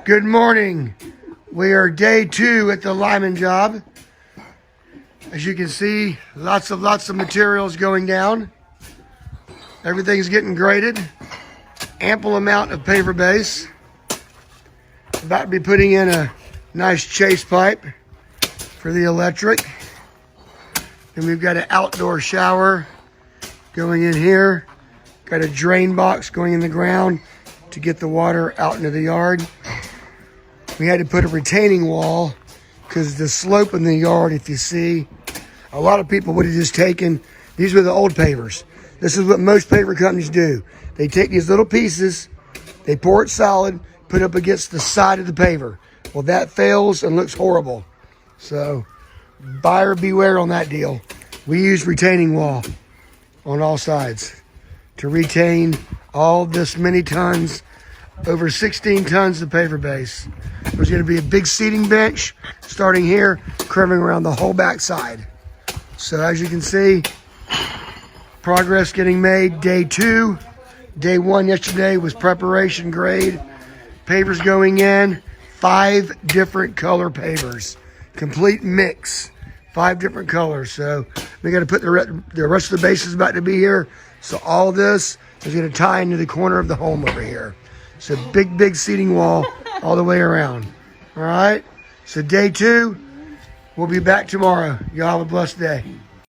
Good morning. We are day 2 at the lineman job. As you can see, lots of materials going down. Everything's getting graded. Ample amount of paver base. About to be putting in a nice chase pipe for the electric. And we've got an outdoor shower going in here. Got a drain box going in the ground to get the water out into the yard. We had to put a retaining wall because the slope in the yard, if you see, a lot of people would have just taken, these were the old pavers. This is what most paver companies do. They take these little pieces, they pour it solid, put it up against the side of the paver. Well, that fails and looks horrible. So buyer beware on that deal. We use retaining wall on all sides to retain all this many tons, over 16 tons of paver base. There's going to be a big seating bench starting here, curving around the whole back side. So as you can see, progress getting made. Day 2. Day 1 yesterday was preparation grade. Pavers going in, 5 different color pavers. Complete mix, 5 different colors. So we got to put the rest of the base is about to be here. So all this is going to tie into the corner of the home over here. So big seating wall all the way around. All right. So day 2, we'll be back tomorrow. Y'all have a blessed day.